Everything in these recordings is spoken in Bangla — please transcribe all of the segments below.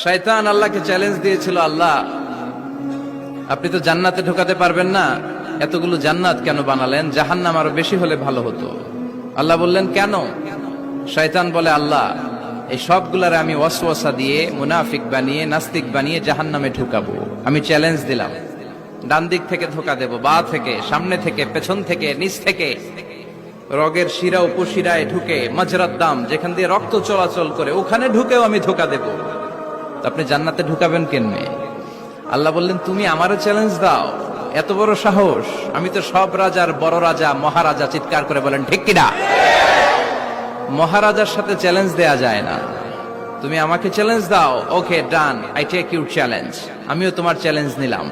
শয়তান আল্লাহকে চ্যালেঞ্জ দিয়েছিল, আল্লাহ আপনি তো জান্নাতে ঢোকাতে পারবেন না, এতগুলো জান্নাত কেন বানালেন? জাহান্নাম আরো বেশি হলে ভালো হতো। আল্লাহ বললেন কেন? শয়তান বলে, আল্লাহ এই সবগুলারে আমি ওয়াসওয়াসা দিয়ে মুনাফিক বানিয়ে নাস্তিক বানিয়ে জাহান্নামে ঢুকাবো। আমি চ্যালেঞ্জ দিলাম, ডান দিক থেকে ধোকা দেব, বা থেকে, সামনে থেকে, পেছন থেকে, নিচ থেকে, রগের শিরা উপশিরায় ঢুকে, মাজরাত দাম যেখান দিয়ে রক্ত চলাচল করে ওখানে ঢুকেও আমি ধোকা দেব। তো আপনি জান্নাতে ঢুকাবেন কেমনে? আল্লাহ বললেন, তুমি আমারও চ্যালেঞ্জ দাও, এত বড় সাহস? আমি তো সব রাজার বড় রাজা, মহারাজা। চিৎকার করে বলেন ঠিক কিনা? মহারাজার সাথে চ্যালেঞ্জ দেয়া যায় না। তুমি আমাকে চ্যালেঞ্জ দাও, ওকে ডান, আই টেক ইউর চ্যালেঞ্জ। আমিও তোমার চ্যালেঞ্জ নিলাম।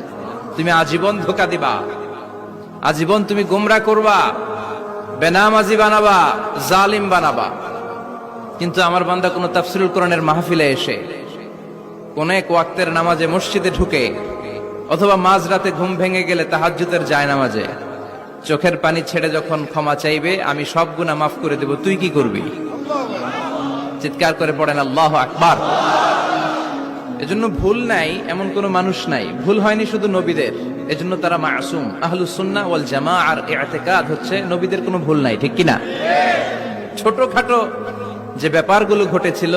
তুমি আজীবন ধোকা দিবা, আজীবন তুমি গোমরা করবা, বেনামাজি বানাবা, জালিম বানাবা। কিন্তু আমার বান্দা কোন তাফসীরুল কোরআনের মাহফিলে এসে, কোন এক ওয়াক্তের নামাজে মসজিদে ঢুকে, অথবা মাঝরাতে ঘুম ভেঙে গেলে তাহাজ্জুদের জায়নামাজে চোখের পানি ছেড়ে যখন ক্ষমা চাইবে, আমি সব গুনাহ মাফ করে দেব, তুই কি করবি? চিৎকার করে পড়েন আল্লাহু আকবার। এজন্য ভুল নাই এমন কোন মানুষ নাই। ভুল হয়নি শুধু নবীদের, এজন্য তারা মাসুম। আহলুস সুন্নাহ ওয়াল জামাআর ইতিকাদ হচ্ছে নবীদের কোনো ভুল নাই, ঠিক কিনা? ছোটখাটো যে ব্যাপারগুলো ঘটেছিল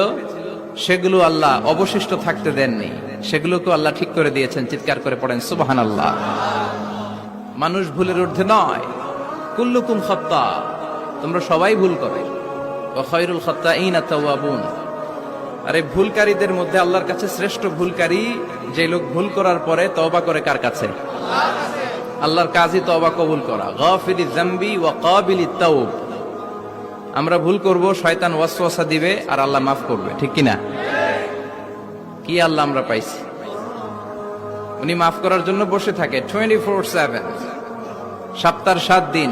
সেগুলো আল্লাহ অবশিষ্ট থাকতে দেননি, সেগুলোকে আল্লাহ ঠিক করে দিয়েছেন। চিৎকার করে পড়েন সুবহানাল্লাহ। মানুষ ভুলের ঊর্ধ্বে নয়। কুল্লুকুম খাত্তা, তোমরা সবাই ভুল করো। ওয়া খায়রুল খাত্তাইনা তাওয়াবুন। আরে ভুলকারীদের মধ্যে আল্লাহর কাছে শ্রেষ্ঠ ভুলকারী যে লোক ভুল করার পরে তওবা করে। কার কাছে? আল্লাহর কাছে। আল্লাহর কাজই তওবা কবুল করা। গাফিরিয যামবি ওয়া কাবিলিত তাওব। আমরা ভুল করব, শয়তান ওয়াসওয়াসা দিবে, আর আল্লাহ মাফ করবে, ঠিক কিনা? কি আল্লাহ আমরা পাইছি, উনি মাফ করার জন্য বসে থাকে 24/7, সপ্তাহের 7 দিন।